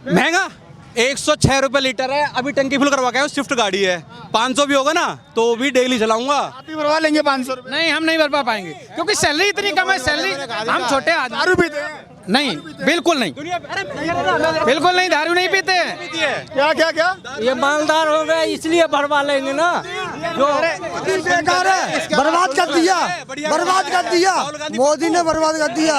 महंगा 106 रुपए लीटर है। अभी टंकी फुल करवा के आया हूं, स्विफ्ट गाड़ी है। 500 भी होगा ना तो भी डेली चलाऊंगा। आप ही भरवा लेंगे 500 रुपए? नहीं, हम नहीं भर पाएंगे क्योंकि सैलरी इतनी कम है। सैलरी हम छोटे आदमी। दारू पीते हैं? नहीं, बिल्कुल नहीं, बिल्कुल नहीं, दारू नहीं पीते हैं। क्या क्या क्या? ये मालदार हो गए इसलिए भरवा लेंगे ना। जो बेकार है, बर्बाद कर दिया, बर्बाद कर दिया, मोदी ने बर्बाद कर दिया,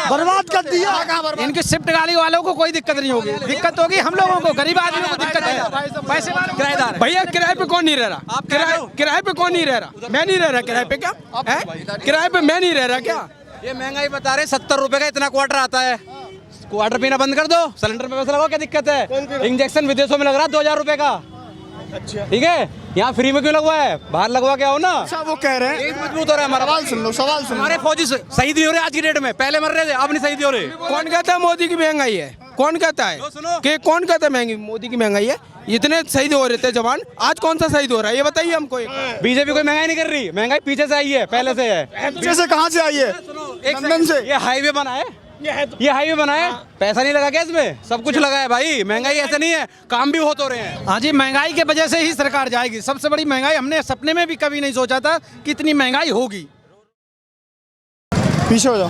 बर्बाद कर दिया। कहाँ बर्बाद? इनके शिफ्ट गाड़ी वालों को कोई दिक्कत नहीं होगी। दिक्कत होगी हम लोगों को, गरीब आदमियों को दिक्कत है। पैसे किराएदार है। भैया किराए पे कौन नहीं रह रहा? आप किराए हो? किराए पे कौन नहीं रह रहा? मैं नहीं रह रहा किराए पे। क्या है? किराए पे मैं नहीं रह रहा क्या? ये महंगाई बता रहे 70 रुपए का इतना क्वार्टर आता है। क्वार्टर पीना बंद कर दो, सिलेंडर पे पैसा लगाओ, क्या दिक्कत है? इंजेक्शन विदेशों में लग रहा है 2000 रुपए का। अच्छा, ठीक है, यहाँ फ्री में क्यों लगवा है? बाहर लगवा के आओ ना। अच्छा वो कह रहे हैं। एक मजबूत हो रहा है हमारा। सवाल सुन लो, सवाल सुन लो। हमारे फौजी शहीद नहीं हो रहे आज की डेट में। पहले मर रहे थे, अब नहीं शहीद हो रहे। कौन कहता है मोदी की महंगाई है? कौन कहता है सुनो। कि कौन कहता है महंगी मोदी की महंगाई है? इतने शहीद हो रहे थे जवान, आज कौन सा शहीद हो रहा है ये बताइए हमको। बीजेपी कोई महंगाई नहीं कर रही, महंगाई पीछे से आई है, पहले से है। पीछे से कहाँ से आई है? लंदन से। ये हाईवे बना है, ये हाईवे बना है, पैसा नहीं लगा क्या इसमें? सब कुछ लगा है भाई। महंगाई ऐसे नहीं है, काम भी बहुत हो रहे हैं। हाँ जी, महंगाई की वजह से ही सरकार जाएगी। सबसे बड़ी महंगाई, हमने सपने में भी कभी नहीं सोचा था कि इतनी महंगाई होगी। पीछे हो जाओ।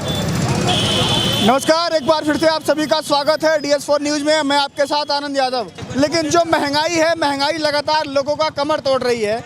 नमस्कार, एक बार फिर से आप सभी का स्वागत है DS4 न्यूज में। मैं आपके साथ आनंद यादव। लेकिन जो महंगाई है, महंगाई लगातार लोगों का कमर तोड़ रही है।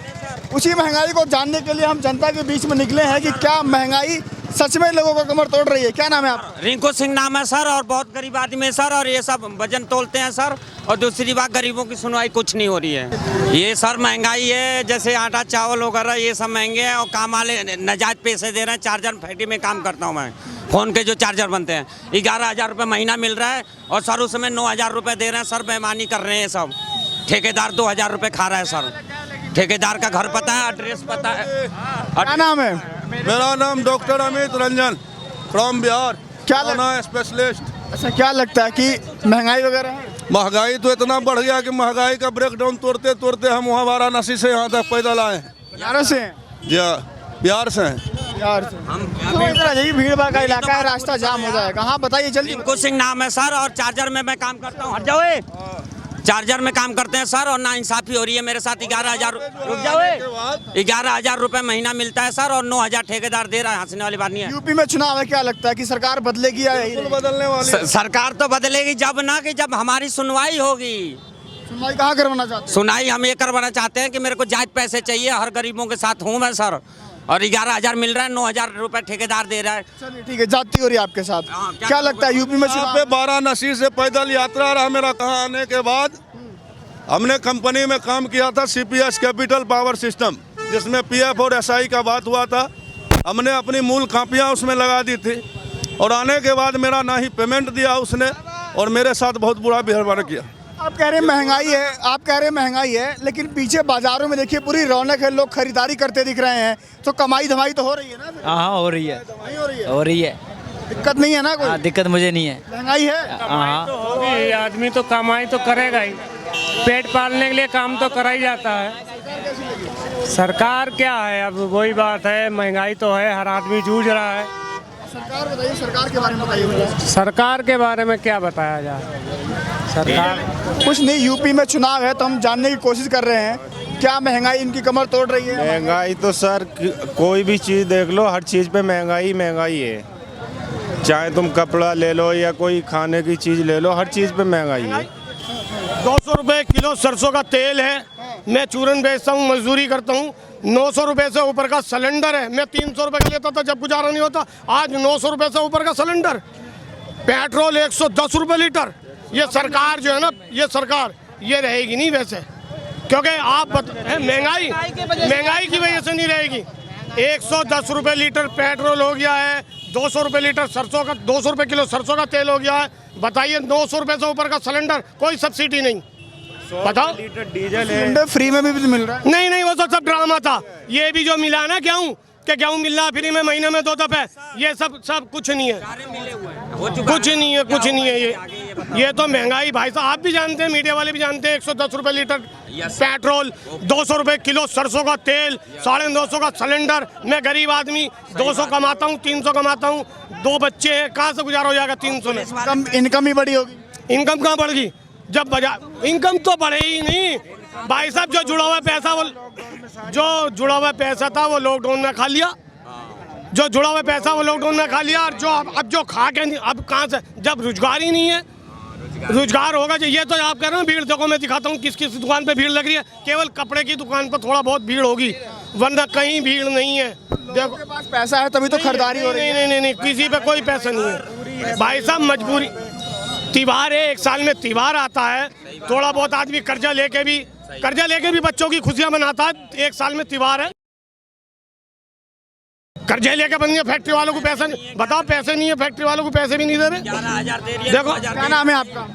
उसी महंगाई को जानने के लिए हम जनता के बीच में निकले हैं कि क्या महंगाई सच में लोगों का कमर तोड़ रही है। क्या नाम है आपका? रिंकू सिंह नाम है सर, और बहुत गरीब आदमी है सर, और ये सब वजन तोलते हैं सर। और दूसरी बात, गरीबों की सुनवाई कुछ नहीं हो रही है। ये सर महंगाई है, जैसे आटा चावल वगैरह ये सब महंगे हैं, और काम वाले नाजायज पैसे दे रहे हैं। चार्जर फैक्ट्री में काम करता हूँ मैं, फ़ोन के जो चार्जर बनते हैं, 11,000 रुपये महीना मिल रहा है, और सर उसमें 9,000 रुपये दे रहे हैं। सर बेईमानी कर रहे हैं सब। ठेकेदार 2,000 रुपये खा रहा है सर। ठेकेदार का घर पता है, एड्रेस पता है। क्या नाम है? मेरा नाम डॉक्टर अमित रंजन फ्रॉम बिहार। क्या कोरोना स्पेशलिस्ट। अच्छा, क्या लगता है कि महंगाई वगैरह है? महंगाई तो इतना बढ़ गया कि महंगाई का ब्रेकडाउन तोड़ते तोड़ते हम वहाँ वाराणसी से यहाँ तक पैदल आए हैं। बनारस से हैं? जी हाँ, बिहार से हैं। बिहार से। तो इधर आ जाइए, भीड़ भाड़ का इलाका है, रास्ता जाम हो जाएगा। हाँ बताइए जल्दी। रिंकू सिंह नाम है सर, और चार्जर में मैं काम करता हूँ। हट जाओ, चार्जर में काम करते हैं सर, और ना इंसाफी हो रही है मेरे साथ। 11,000 रुक जाओ, 11,000 रुपये महीना मिलता है सर, और 9,000 ठेकेदार दे रहा है। हंसने वाली बात नहीं है। यूपी में चुनाव है, क्या लगता है कि सरकार बदलेगी या यही रहेगी? बदलने वाली सरकार तो बदलेगी जब ना, कि जब हमारी सुनवाई होगी। सुनवाई कहाँ करवाना चाहते हैं? सुनाई हम ये करवाना चाहते हैं कि मेरे को जायज पैसे चाहिए, हर गरीबों के साथ हूँ मैं सर, और 11,000 मिल रहा है, 9,000 रुपये ठेकेदार दे रहा है। चलिए ठीक है, जाती हो रही है आपके साथ। हाँ, क्या लगता है यूपी में यहाँ चुनाव? पे वाराणसी से पैदल यात्रा रहा मेरा। कहाँ आने के बाद हमने कंपनी में काम किया था, CPS कैपिटल पावर सिस्टम, जिसमें PF और SI का बात हुआ था। हमने अपनी मूल कापियाँ उसमें लगा दी थी, और आने के बाद मेरा ना ही पेमेंट दिया उसने, और मेरे साथ बहुत बुरा व्यवहार किया। आप कह रहे हैं महंगाई है, आप कह रहे हैं महंगाई है, लेकिन पीछे बाजारों में देखिए पूरी रौनक है, लोग खरीदारी करते दिख रहे हैं, तो कमाई धमाई तो हो रही है ना? हाँ हो रही है, नहीं हो रही है? हो रही है। दिक्कत नहीं है ना कोई? दिक्कत मुझे नहीं है। महंगाई है? हाँ, तो होगी, आदमी तो कमाई तो करेगा ही। पेट पालने के लिए काम तो करा ही जाता है। सरकार क्या है, अब वही बात है, महंगाई तो है, हर आदमी जूझ रहा है। सरकार बताइए, सरकार के बारे में बताइए मुझे। सरकार के बारे में क्या बताया जाए? सरकार कुछ नहीं, यूपी में चुनाव है तो हम जानने की कोशिश कर रहे हैं, क्या महंगाई इनकी कमर तोड़ रही है? महंगाई तो सर कोई भी चीज़ देख लो, हर चीज़ पे महंगाई महंगाई है। चाहे तुम कपड़ा ले लो या कोई खाने की चीज़ ले लो, हर चीज़ पे महंगाई है। 200 रुपये किलो सरसों का तेल है, मैं चूरन बेचता हूँ, मजदूरी करता हूँ। 900 रुपये से ऊपर का सिलेंडर है, मैं 300 रुपये का लेता था जब गुजारा नहीं होता, आज 900 रुपये से ऊपर का सिलेंडर। पेट्रोल 110 रुपये लीटर। ये सरकार जो है ना, ये सरकार ये रहेगी नहीं वैसे, क्योंकि आप महंगाई की वजह से नहीं रहेगी। 110 रुपये लीटर पेट्रोल हो गया है, 200 रुपये लीटर सरसों का, 200 रुपये किलो सरसों का तेल हो गया है। बताइए, 900 रुपये से ऊपर का सिलेंडर, कोई सब्सिडी नहीं। बताओ, लीटर डीजल है, सिलेंडर फ्री में भी मिल रहा है? नहीं, वो तो सब ड्रामा था। ये भी जो मिला ना गेहूँ, कि गेहूँ मिल रहा फ्री में महीने में 2 दफे, ये सब कुछ नहीं है, कुछ नहीं है ये तो महंगाई भाई साहब आप भी जानते हैं, मीडिया वाले भी जानते हैं। 110 रुपये लीटर पेट्रोल, 200 रुपये किलो सरसों का तेल, 250 का सिलेंडर। मैं गरीब आदमी 200 कमाता हूँ, 300 कमाता हूँ, 2 बच्चे हैं, कहाँ से गुजारा हो जाएगा 300 में? इनकम ही बड़ी होगी। इनकम कहाँ बढ़ गई? जब बाजार इनकम तो बढ़े ही नहीं भाई साहब। जो जुड़ा हुआ पैसा था वो लॉकडाउन में खा लिया। जो जुड़ा हुआ पैसा वो लॉकडाउन में खा लिया। और जो अब जो खा के नहीं, अब कहाँ से, जब रोजगार ही नहीं है, रोजगार होगा जो, ये तो आप कह रहे हैं भीड़ देखो, मैं दिखाता हूँ किस किस दुकान पे भीड़ लग रही है। केवल कपड़े की दुकान पर थोड़ा बहुत भीड़ होगी, वरना कहीं भीड़ नहीं है। देखो के पास पैसा है तभी तो खरीदारी हो रही है। नहीं, किसी पे कोई पैसा नहीं है भाई साहब। मजबूरी, त्योहार है, एक साल में त्योहार आता है, थोड़ा बहुत आदमी कर्जा लेके भी बच्चों की खुशियां मनाता है। एक साल में त्योहार है, कर्जे लेके बन गए। फैक्ट्री वालों को पैसा नहीं, बताओ पैसे नहीं है, फैक्ट्री वालों को पैसे भी नहीं दे रहे। 11,000 दे रही है। देखो क्या नाम है आपका?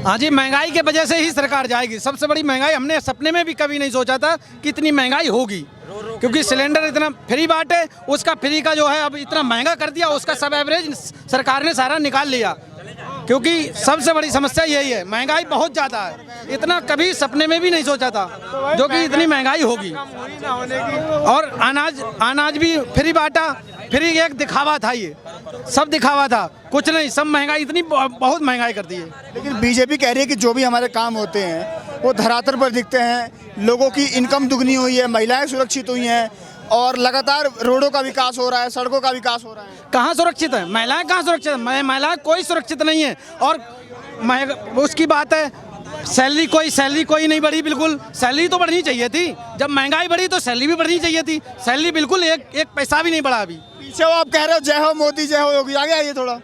हाँ जी, महंगाई के वजह से ही सरकार जाएगी। सबसे बड़ी महंगाई हमने सपने में भी कभी नहीं सोचा था कि इतनी महंगाई होगी, क्योंकि सिलेंडर इतना फ्री बांटे, उसका फ्री का जो है अब इतना महंगा कर दिया, उसका सब एवरेज सरकार ने सारा निकाल लिया। क्योंकि सबसे बड़ी समस्या यही है, महंगाई बहुत ज़्यादा है, इतना कभी सपने में भी नहीं सोचा था जो कि इतनी महंगाई होगी। और अनाज भी फ्री बांटा, फ्री एक दिखावा था, ये सब दिखावा था, कुछ नहीं, सब महंगाई इतनी बहुत महंगाई कर दी है। लेकिन बीजेपी कह रही है कि जो भी हमारे काम होते हैं वो धरातल पर दिखते हैं, लोगों की इनकम दुगनी हुई है, महिलाएं सुरक्षित हुई हैं और लगातार रोडों का विकास हो रहा है, सड़कों का विकास हो रहा है। कहाँ सुरक्षित है महिलाएं? कहाँ सुरक्षित है? महिलाएं कोई सुरक्षित नहीं है। और उसकी बात है, सैलरी कोई नहीं बढ़ी। बिल्कुल सैलरी तो बढ़नी चाहिए थी, जब महंगाई बढ़ी तो सैलरी भी बढ़नी चाहिए थी। सैलरी बिल्कुल एक पैसा भी नहीं बढ़ा अभी। पीछे वो आप कह रहे हो जय हो मोदी, जय हो योगी, आगे आइए थोड़ा,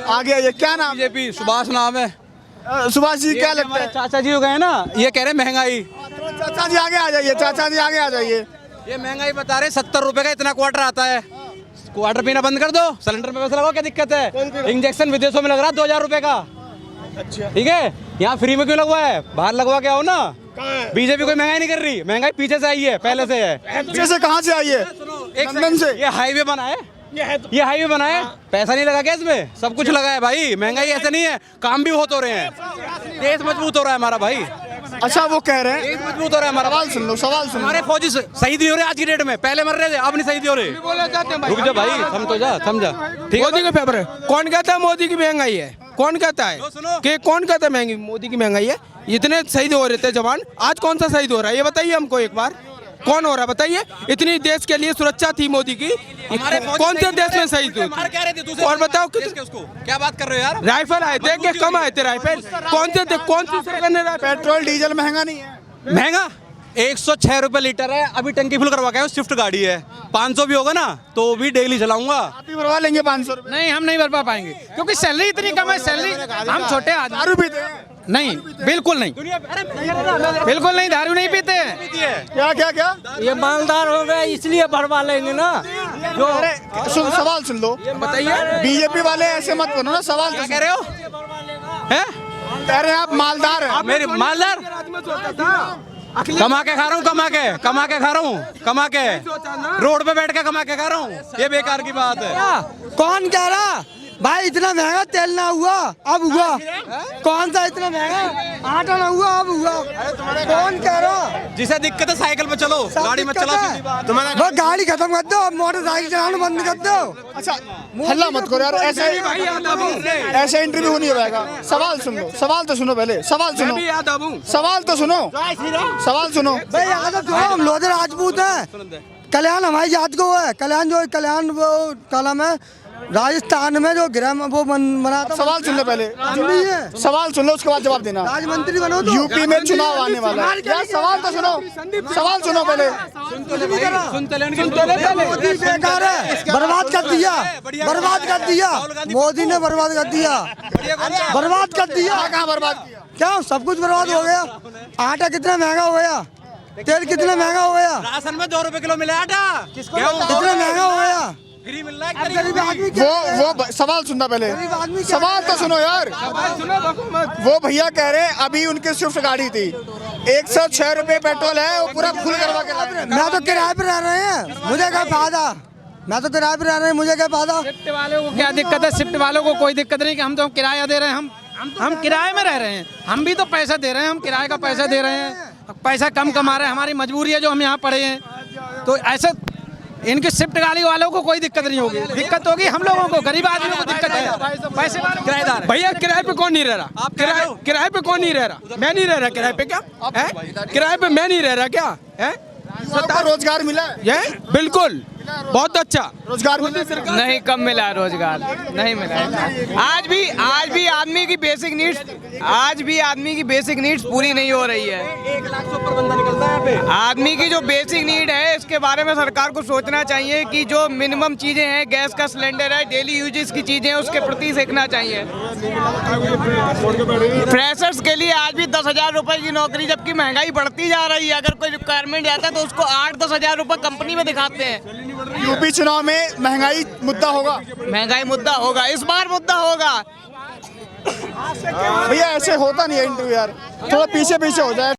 आगे आइए। क्या नाम? बीजेपी, सुभाष नाम है। सुभाष जी क्या लगता है? चाचा जी हो गए ना, ये कह रहे महंगाई। चाचा जी आगे आ जाइए, चाचा जी आगे आ जाइए। ये महंगाई बता रहे 70 रुपए का इतना क्वार्टर आता है। क्वार्टर पीना बंद कर दो, सिलेंडर में पैसा लगाओ, क्या दिक्कत है? इंजेक्शन विदेशों में लग रहा है 2000 रुपए का। अच्छा ठीक है, यहाँ फ्री में क्यों लगवा है? बाहर लगवा के आओ ना। बीजेपी कोई महंगाई नहीं कर रही, महंगाई पीछे से आई है, पहले से है। पीछे से कहाँ से आई है? लंदन से। ये हाईवे बना है, ये हाईवे बना है, पैसा नहीं लगा क्या इसमें? सब कुछ लगा है भाई। महंगाई ऐसे नहीं है, काम भी बहुत हो रहे हैं, देश मजबूत हो रहा है हमारा भाई। अच्छा वो कह रहे हैं देश मजबूत हो रहा है हमारा। सवाल सुन लो, सवाल सुन लो। हमारे फौजी शहीद नहीं हो रहे आज की डेट में, पहले मर रहे थे, अब नहीं शहीद हो रहे। रुक जा भाई, समझा ठीक है। मोदी के फेवर है। कौन कहता है मोदी की महंगाई है? कौन कहता है कि कौन कहता है महंगी मोदी की महंगाई है? इतने शहीद हो रहे थे जवान, आज कौन सा शहीद हो रहा है ये बताइए हमको एक बार। कौन हो रहा है बताइए? इतनी देश के लिए सुरक्षा थी मोदी की, कौन से देश में शहीद हुए? और बताओ क्या बात कर रहे हो यार? राइफल आए थे कि कम आए थे राइफल? कौन सी सरकार ने? पेट्रोल डीजल महंगा नहीं है? महंगा 106 रुपए लीटर है। अभी टंकी फुल करवा के आया हूं, स्विफ्ट गाड़ी है, 500 भी होगा ना तो भी डेली चलाऊंगा। आप भी भरवा लेंगे 500 रुपए? नहीं, हम नहीं भरपा पाएंगे, क्योंकि सैलरी इतनी कम है। सैलरी हम छोटे आदमी। दारू पीते हैं? नहीं, बिल्कुल नहीं, बिल्कुल नहीं, दारू नहीं पीते हैं। क्या क्या क्या? ये मालदार हो गए इसलिए भरवा लेंगे ना। जो सवाल सुन लो, बताइए। बीजेपी वाले ऐसे मत बोलो ना, सवाल क्या कह रहे हो? हैं? कह रहे हैं आप मालदार हैं। मेरी मालदार कमा के खा रहा हूँ, कमा के खा रहा हूँ, कमा के रोड पे बैठ के कमा के खा रहा हूँ। ये बेकार की बात है। कौन कह रहा भाई इतना महंगा तेल ना हुआ अब हुआ? कौन सा इतना महंगा आटा ना हुआ अब हुआ? कौन कह रहा? जिसे दिक्कत है साइकिल पे चलो, गाड़ी में चलो। वो गाड़ी खत्म कर दो, अब मोटरसाइकिल चलाना बंद कर दो। अच्छा हल्ला मत करो यार, ऐसे इंटरव्यू नहीं हो पाएगा। सवाल सुन लो, सवाल तो सुनो पहले, सवाल सुनो, सवाल तो सुनो, सवाल सुनो। भाई यादव जो हम लोधे राजपूत हैं, कल्याण हमारी जात को है। कल्याण वो काला में राजस्थान में जो गृह वो बना था। सवाल सुन लो पहले, सवाल सुन लो उसके बाद जवाब देना। राजमंत्री बनो तो यूपी में चुनाव आने वाला है यार, सवाल तो सुनो, सवाल सुनो पहले। मोदी बेकार है, बर्बाद कर दिया, बर्बाद कर दिया मोदी ने, बर्बाद कर दिया, बर्बाद कर दिया। कहाँ बर्बाद किया? क्या सब कुछ बर्बाद हो गया? आटा कितना महंगा हो गया, तेल कितना महंगा हो गया, राशन में 2 रुपए किलो मिला आटा, कितना महंगा हो गया। फ्री मिल रहा है। गरीब आदमी वो सवाल सुनना पहले, सवाल तो सुनो यार। वो भैया कह रहे हैं अभी उनकी स्विफ्ट गाड़ी थी, 106 रुपए पेट्रोल है, वो पूरा फुल करवा के लाते हैं। मैं तो किराए पे रह रहे हैं, मुझे क्या फायदा? मैं तो किराए पे रह रहे हैं, मुझे क्या फायदा? शिफ्ट वालों को क्या दिक्कत है? शिफ्ट वालों को कोई दिक्कत नहीं कि हम तो किराया दे रहे हैं, हम किराए में रह रहे हैं, हम भी तो पैसा दे रहे हैं, हम किराए का पैसा दे रहे हैं, पैसा कम कमा रहे हैं, हमारी मजबूरी है जो हम यहाँ पड़े हैं। तो ऐसे इनके शिफ्ट गाड़ी वालों को कोई दिक्कत नहीं होगी, दिक्कत होगी हम लोगों को, गरीब आदमियों को दिक्कत है। पैसे वालों को किराएदार भैया किराए पे कौन नहीं रह रहा? आप किराए हो? किराए पे कौन नहीं रह रहा? मैं नहीं रह रहा किराए पे, क्या है? किराए पे मैं नहीं रह रहा क्या है? युवाओं को रोजगार मिला है? ये बिल्कुल बहुत अच्छा रोजगार मिला है? नहीं, कम मिला है रोजगार, नहीं मिला है। आज भी आदमी की बेसिक नीड्स पूरी नहीं हो रही है। 1 लाख से ऊपर बंदा निकलता है यहाँ पे। आदमी की जो बेसिक नीड है इसके बारे में सरकार को सोचना चाहिए कि जो मिनिमम चीजें हैं, गैस का सिलेंडर है, डेली यूजेस की चीजें हैं, उसके प्रति देखना चाहिए। फ्रेशर्स के लिए आज भी 10,000 रुपए की नौकरी, जबकि महंगाई बढ़ती जा रही है। अगर कोई रिक्वायरमेंट जाता है तो उसको 8-10 हजार रुपए कंपनी में दिखाते हैं। यूपी चुनाव में महंगाई मुद्दा होगा? महंगाई मुद्दा होगा, इस बार मुद्दा होगा। भैया ऐसे होता नहीं है इंटरव्यू यार, थोड़ा पीछे हो जाए।